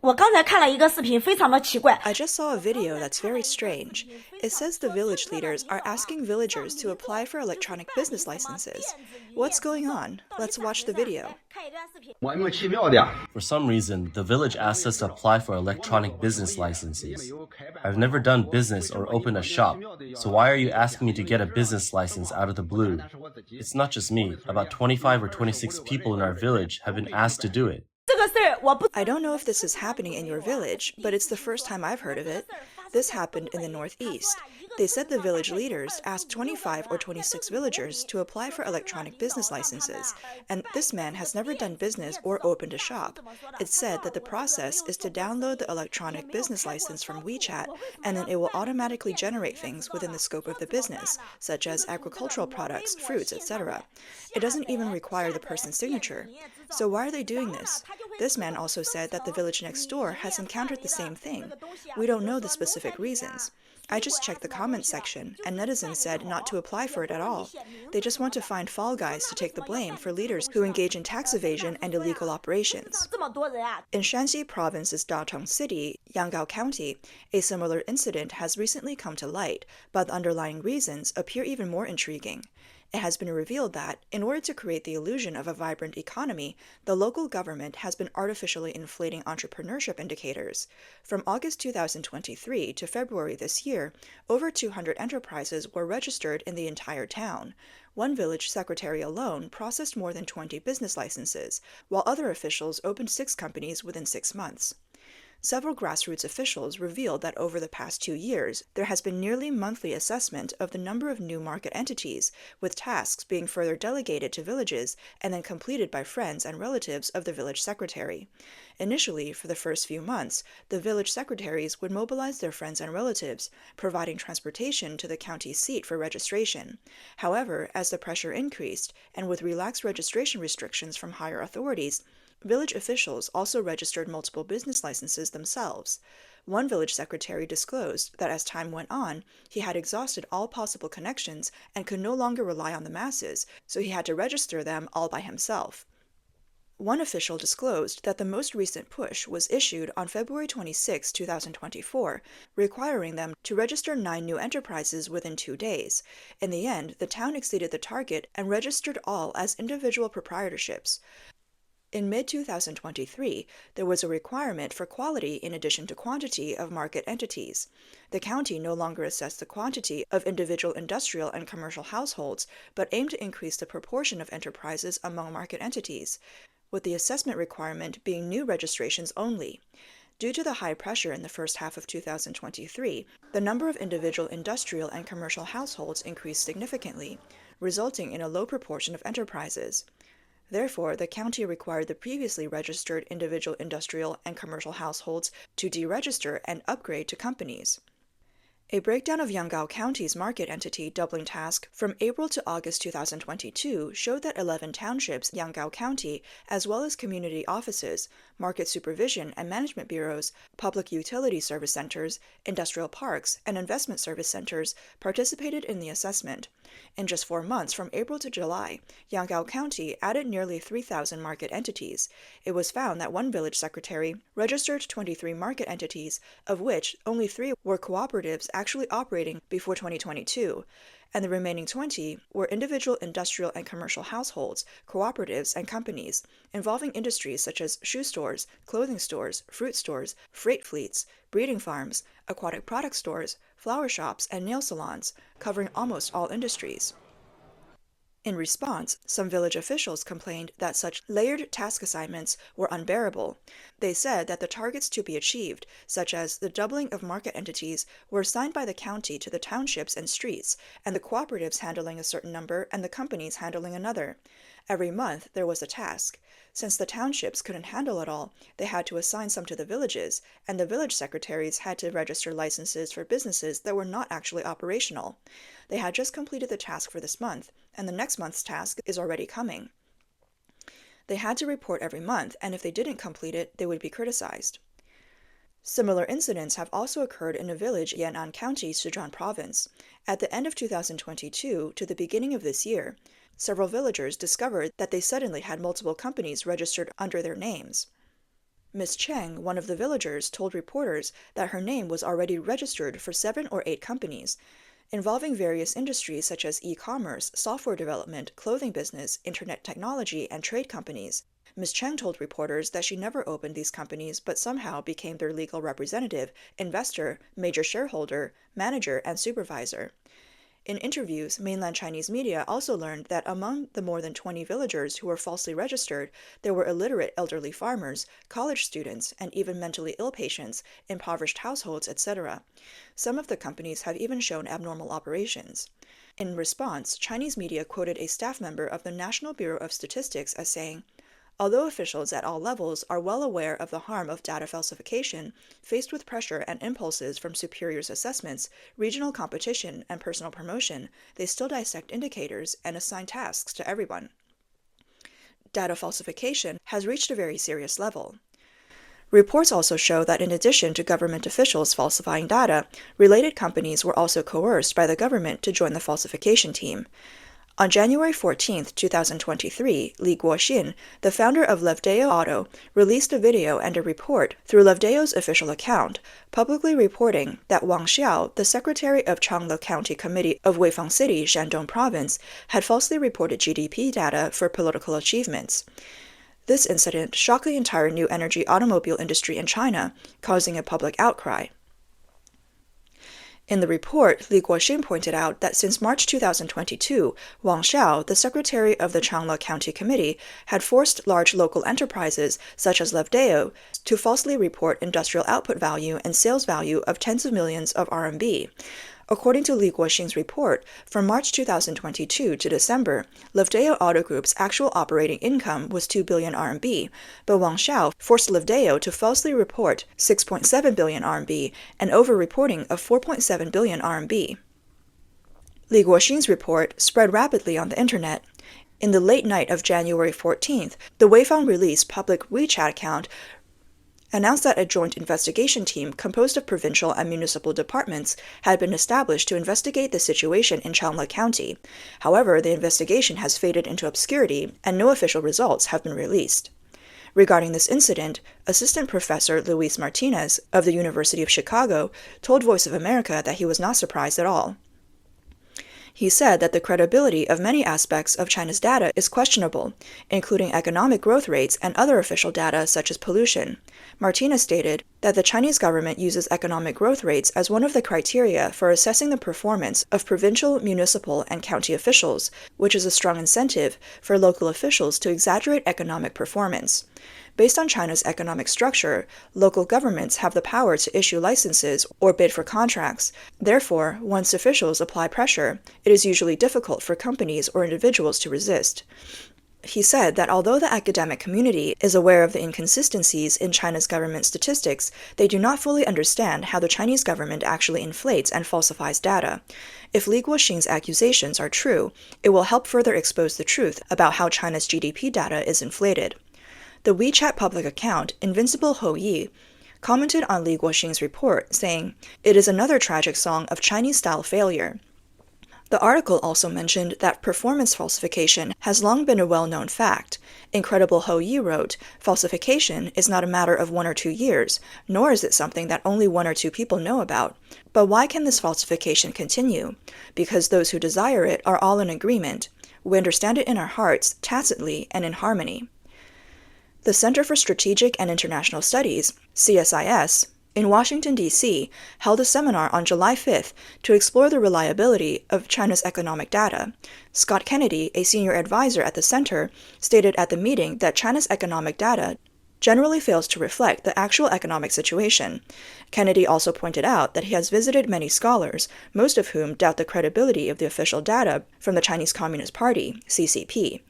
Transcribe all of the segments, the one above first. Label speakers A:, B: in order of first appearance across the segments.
A: 我刚才看了一个视频，非常的奇怪。
B: I just saw a video that's very strange. It says the village leaders are asking villagers to apply for electronic business licenses. What's going on? Let's watch the video.
C: For some reason, the village asked us to apply for electronic business licenses. I've never done business or opened a shop, so why are you asking me to get a business license out of the blue? It's not just me. About 25 or 26 people in our village have been asked to do it.
B: I don't know if this is happening in your village, but it's the first time I've heard of it. This happened in the Northeast. They said the village leaders asked 25 or 26 villagers to apply for electronic business licenses, and this man has never done business or opened a shop. It said that the process is to download the electronic business license from WeChat, and then it will automatically generate things within the scope of the business, such as agricultural products, fruits, etc. It doesn't even require the person's signature. So why are they doing this? This man also said that the village next door has encountered the same thing. We don't know the specific reasons. I just checked the comments section, and netizens said not to apply for it at all. They just want to find fall guys to take the blame for leaders who engage in tax evasion and illegal operations. In Shanxi province's Datong city, Yanggao County, a similar incident has recently come to light, but the underlying reasons appear even more intriguing. It has been revealed that, in order to create the illusion of a vibrant economy, the local government has been artificially inflating entrepreneurship indicators. From August 2023 to February this year, over 200 enterprises were registered in the entire town. One village secretary alone processed more than 20 business licenses, while other officials opened 6 companies within 6 months. Several grassroots officials revealed that over the past 2 years, there has been nearly monthly assessment of the number of new market entities, with tasks being further delegated to villages and then completed by friends and relatives of the village secretary. Initially, for the first few months, the village secretaries would mobilize their friends and relatives, providing transportation to the county seat for registration. However, as the pressure increased, and with relaxed registration restrictions from higher authorities, village officials also registered multiple business licenses themselves. One village secretary disclosed that as time went on, he had exhausted all possible connections and could no longer rely on the masses, so he had to register them all by himself. One official disclosed that the most recent push was issued on February 26, 2024, requiring them to register 9 new enterprises within 2 days. In the end, the town exceeded the target and registered all as individual proprietorships. In mid-2023, there was a requirement for quality in addition to quantity of market entities. The county no longer assessed the quantity of individual industrial and commercial households, but aimed to increase the proportion of enterprises among market entities, with the assessment requirement being new registrations only. Due to the high pressure in the first half of 2023, the number of individual industrial and commercial households increased significantly, resulting in a low proportion of enterprises. Therefore, the county required the previously registered individual industrial and commercial households to deregister and upgrade to companies. A breakdown of Yanggao County's market entity doubling task from April to August 2022 showed that 11 townships Yanggao County, as well as community offices, market supervision and management bureaus, public utility service centers, industrial parks, and investment service centers participated in the assessment. In just 4 months, from April to July, Yanggao County added nearly 3,000 market entities. It was found that one village secretary registered 23 market entities, of which only 3 were cooperatives actually operating before 2022, and the remaining 20 were individual industrial and commercial households, cooperatives, and companies, involving industries such as shoe stores, clothing stores, fruit stores, freight fleets, breeding farms, aquatic product stores, flower shops, and nail salons, covering almost all industries. In response, some village officials complained that such layered task assignments were unbearable. They said that the targets to be achieved, such as the doubling of market entities, were assigned by the county to the townships and streets, and the cooperatives handling a certain number and the companies handling another. Every month there was a task. Since the townships couldn't handle it all, they had to assign some to the villages, and the village secretaries had to register licenses for businesses that were not actually operational. They had just completed the task for this month, and the next month's task is already coming. They had to report every month, and if they didn't complete it, they would be criticized. Similar incidents have also occurred in a village in Yanggao County, Sichuan Province. At the end of 2022 to the beginning of this year, several villagers discovered that they suddenly had multiple companies registered under their names. Ms. Cheng, one of the villagers, told reporters that her name was already registered for 7 or 8 companies, involving various industries such as e-commerce, software development, clothing business, internet technology, and trade companies. Ms. Cheng told reporters that she never opened these companies but somehow became their legal representative, investor, major shareholder, manager, and supervisor. In interviews, mainland Chinese media also learned that among the more than 20 villagers who were falsely registered, there were illiterate elderly farmers, college students, and even mentally ill patients, impoverished households, etc. Some of the companies have even shown abnormal operations. In response, Chinese media quoted a staff member of the National Bureau of Statistics as saying, "Although officials at all levels are well aware of the harm of data falsification, faced with pressure and impulses from superiors' assessments, regional competition, and personal promotion, they still dissect indicators and assign tasks to everyone." Data falsification has reached a very serious level. Reports also show that in addition to government officials falsifying data, related companies were also coerced by the government to join the falsification team. On January 14, 2023, Li Guoxin, the founder of Yanggao Auto, released a video and a report through Yanggao official account, publicly reporting that Wang Xiao, the secretary of Yanggao County Committee of Weifang City, Shandong Province, had falsely reported GDP data for political achievements. This incident shocked the entire new energy automobile industry in China, causing a public outcry. In the report, Li Guoxin pointed out that since March 2022, Wang Xiao, the secretary of the Yanggao County Committee, had forced large local enterprises, such as Yanggao, to falsely report industrial output value and sales value of tens of millions of RMB. According to Li Guoxin's report, from March 2022 to December, Yanggao Auto Group's actual operating income was 2 billion RMB, but Wang Xiao forced Yanggao to falsely report 6.7 billion RMB, an over-reporting of 4.7 billion RMB. Li Guoxin's report spread rapidly on the internet. In the late night of January 14th, the Weifang released public WeChat account announced that a joint investigation team composed of provincial and municipal departments had been established to investigate the situation in Yanggao County. However, the investigation has faded into obscurity, and no official results have been released. Regarding this incident, Assistant Professor Luis Martinez of the University of Chicago told Voice of America that he was not surprised at all. He said that the credibility of many aspects of China's data is questionable, including economic growth rates and other official data such as pollution. Martinez stated that the Chinese government uses economic growth rates as one of the criteria for assessing the performance of provincial, municipal, and county officials, which is a strong incentive for local officials to exaggerate economic performance. Based on China's economic structure, local governments have the power to issue licenses or bid for contracts. Therefore, once officials apply pressure, it is usually difficult for companies or individuals to resist. He said that although the academic community is aware of the inconsistencies in China's government statistics, they do not fully understand how the Chinese government actually inflates and falsifies data. If Li Guoxin's accusations are true, it will help further expose the truth about how China's GDP data is inflated. The WeChat public account, Invincible Hou Yi, commented on Li Guoxin's report, saying, "It is another tragic song of Chinese-style failure." The article also mentioned that performance falsification has long been a well-known fact. Incredible Hou Yi wrote, "Falsification is not a matter of 1 or 2 years, nor is it something that only 1 or 2 people know about. But why can this falsification continue? Because those who desire it are all in agreement. We understand it in our hearts, tacitly and in harmony." The Center for Strategic and International Studies, CSIS, in Washington, D.C., held a seminar on July 5th to explore the reliability of China's economic data. Scott Kennedy, a senior advisor at the center, stated at the meeting that China's economic data generally fails to reflect the actual economic situation. Kennedy also pointed out that he has visited many scholars, most of whom doubt the credibility of the official data from the Chinese Communist Party, CCP.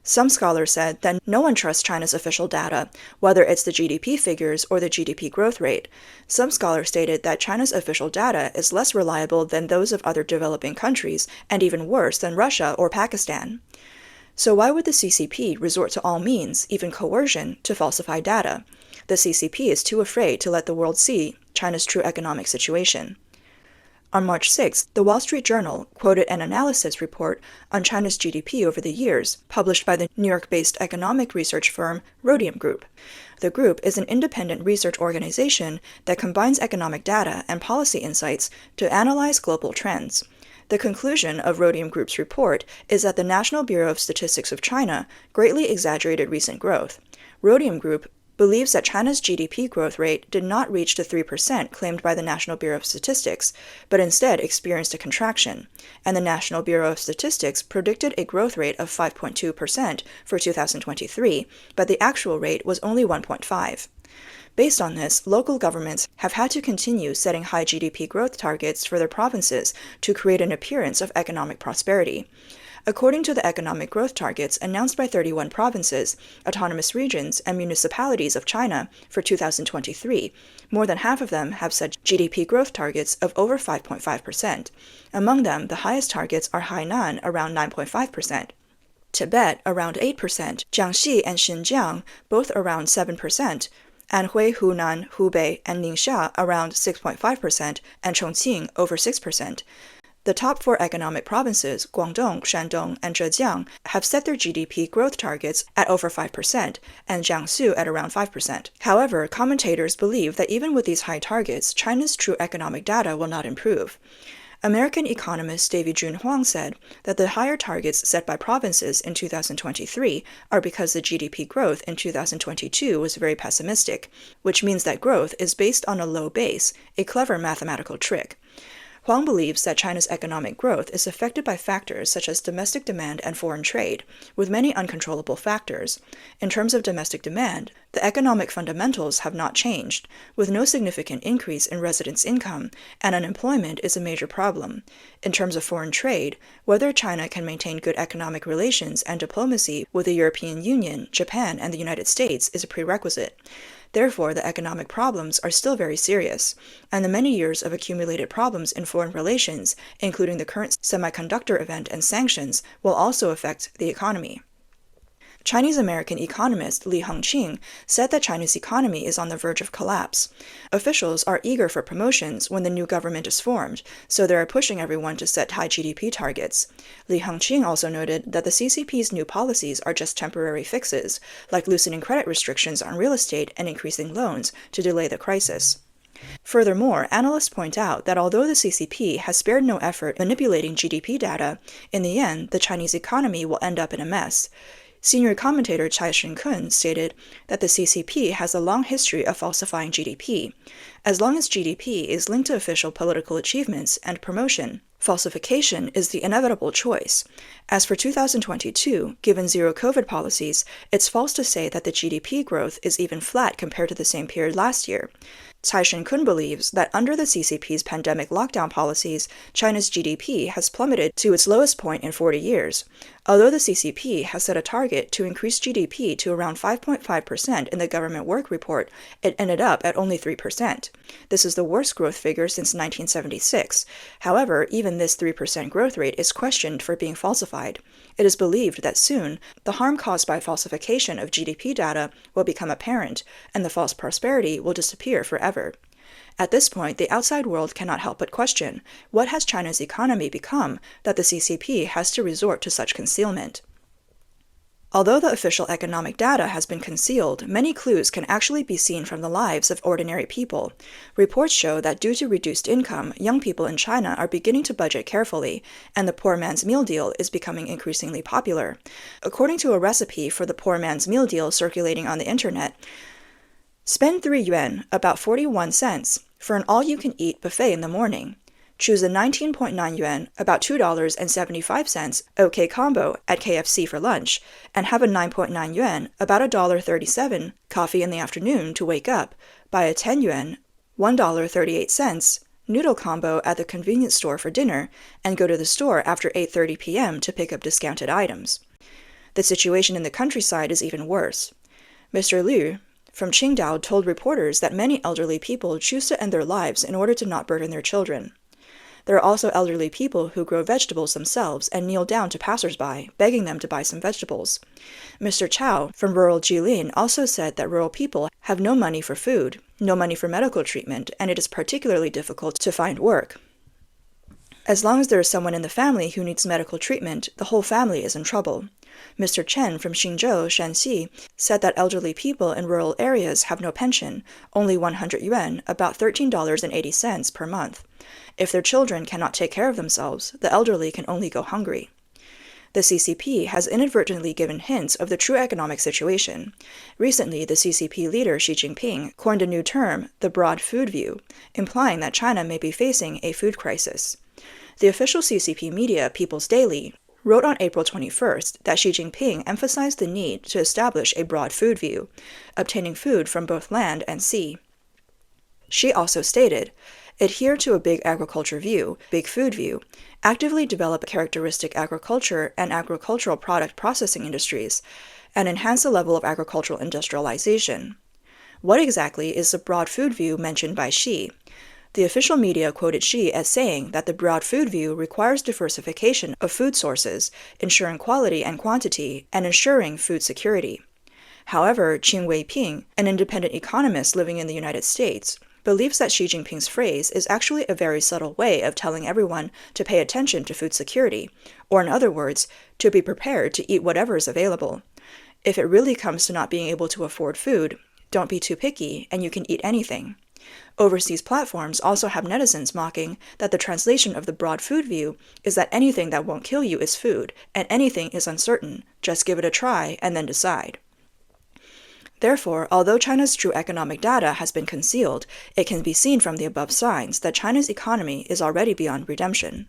B: Some scholars said that no one trusts China's official data, whether it's the GDP figures or the GDP growth rate. Some scholars stated that China's official data is less reliable than those of other developing countries, and even worse than Russia or Pakistan. So why would the CCP resort to all means, even coercion, to falsify data? The CCP is too afraid to let the world see China's true economic situation. On March 6, the Wall Street Journal quoted an analysis report on China's GDP over the years, published by the New York-based economic research firm Rhodium Group. The group is an independent research organization that combines economic data and policy insights to analyze global trends. The conclusion of Rhodium Group's report is that the National Bureau of Statistics of China greatly exaggerated recent growth. Rhodium Group believes that China's GDP growth rate did not reach the 3% claimed by the National Bureau of Statistics, but instead experienced a contraction, and the National Bureau of Statistics predicted a growth rate of 5.2% for 2023, but the actual rate was only 1.5%. Based on this, local governments have had to continue setting high GDP growth targets for their provinces to create an appearance of economic prosperity. According to the economic growth targets announced by 31 provinces, autonomous regions, and municipalities of China for 2023, more than half of them have set GDP growth targets of over 5.5%. Among them, the highest targets are Hainan, around 9.5%. Tibet, around 8%, Jiangxi and Xinjiang, both around 7%, Anhui, Hunan, Hubei, and Ningxia, around 6.5%, and Chongqing, over 6%. The top 4 economic provinces, Guangdong, Shandong, and Zhejiang, have set their GDP growth targets at over 5%, and Jiangsu at around 5%. However, commentators believe that even with these high targets, China's true economic data will not improve. American economist David Jun Huang said that the higher targets set by provinces in 2023 are because the GDP growth in 2022 was very pessimistic, which means that growth is based on a low base, a clever mathematical trick. Huang believes that China's economic growth is affected by factors such as domestic demand and foreign trade, with many uncontrollable factors. In terms of domestic demand, the economic fundamentals have not changed, with no significant increase in residents' income, and unemployment is a major problem. In terms of foreign trade, whether China can maintain good economic relations and diplomacy with the European Union, Japan, and the United States is a prerequisite. Therefore, the economic problems are still very serious, and the many years of accumulated problems in foreign relations, including the current semiconductor event and sanctions, will also affect the economy. Chinese-American economist Li Hengqing said that China's economy is on the verge of collapse. Officials are eager for promotions when the new government is formed, so they are pushing everyone to set high GDP targets. Li Hengqing also noted that the CCP's new policies are just temporary fixes, like loosening credit restrictions on real estate and increasing loans to delay the crisis. Furthermore, analysts point out that although the CCP has spared no effort manipulating GDP data, in the end, the Chinese economy will end up in a mess. Senior commentator Cai Shen-kun stated that the CCP has a long history of falsifying GDP. As long as GDP is linked to official political achievements and promotion, falsification is the inevitable choice. As for 2022, given zero-COVID policies, it's false to say that the GDP growth is even flat compared to the same period last year. Cai Shen-kun believes that under the CCP's pandemic lockdown policies, China's GDP has plummeted to its lowest point in 40 years. Although the CCP has set a target to increase GDP to around 5.5% in the government work report, it ended up at only 3%. This is the worst growth figure since 1976. However, even this 3% growth rate is questioned for being falsified. It is believed that soon, the harm caused by falsification of GDP data will become apparent, and the false prosperity will disappear forever. At this point, the outside world cannot help but question, what has China's economy become that the CCP has to resort to such concealment? Although the official economic data has been concealed, many clues can actually be seen from the lives of ordinary people. Reports show that due to reduced income, young people in China are beginning to budget carefully, and the poor man's meal deal is becoming increasingly popular. According to a recipe for the poor man's meal deal circulating on the internet, spend 3 yuan, about 41 cents, for an all-you-can-eat buffet in the morning. Choose a 19.9 yuan, about $2.75, OK combo at KFC for lunch, and have a 9.9 yuan, about $1.37, coffee in the afternoon to wake up. Buy a 10 yuan, $1.38, noodle combo at the convenience store for dinner, and go to the store after 8:30 p.m. to pick up discounted items. The situation in the countryside is even worse. Mr. Liu from Qingdao told reporters that many elderly people choose to end their lives in order to not burden their children. There are also elderly people who grow vegetables themselves and kneel down to passers-by, begging them to buy some vegetables. Mr. Chao from rural Jilin also said that rural people have no money for food, no money for medical treatment, and it is particularly difficult to find work. As long as there is someone in the family who needs medical treatment, the whole family is in trouble. Mr. Chen from Xinzhou, Shanxi, said that elderly people in rural areas have no pension, only 100 yuan, about $13.80 per month. If their children cannot take care of themselves, the elderly can only go hungry. The CCP has inadvertently given hints of the true economic situation. Recently, the CCP leader Xi Jinping coined a new term, the broad food view, implying that China may be facing a food crisis. The official CCP media, People's Daily, wrote on April 21st that Xi Jinping emphasized the need to establish a broad food view, obtaining food from both land and sea. Xi also stated, adhere to a big agriculture view, big food view, actively develop characteristic agriculture and agricultural product processing industries, and enhance the level of agricultural industrialization. What exactly is the broad food view mentioned by Xi? The official media quoted Xi as saying that the broad food view requires diversification of food sources, ensuring quality and quantity, and ensuring food security. However, Qin Weiping, an independent economist living in the United States, believes that Xi Jinping's phrase is actually a very subtle way of telling everyone to pay attention to food security, or in other words, to be prepared to eat whatever is available. If it really comes to not being able to afford food, don't be too picky and you can eat anything. Overseas platforms also have netizens mocking that the translation of the broad food view is that anything that won't kill you is food, and anything is uncertain. Just give it a try and then decide. Therefore, although China's true economic data has been concealed, it can be seen from the above signs that China's economy is already beyond redemption.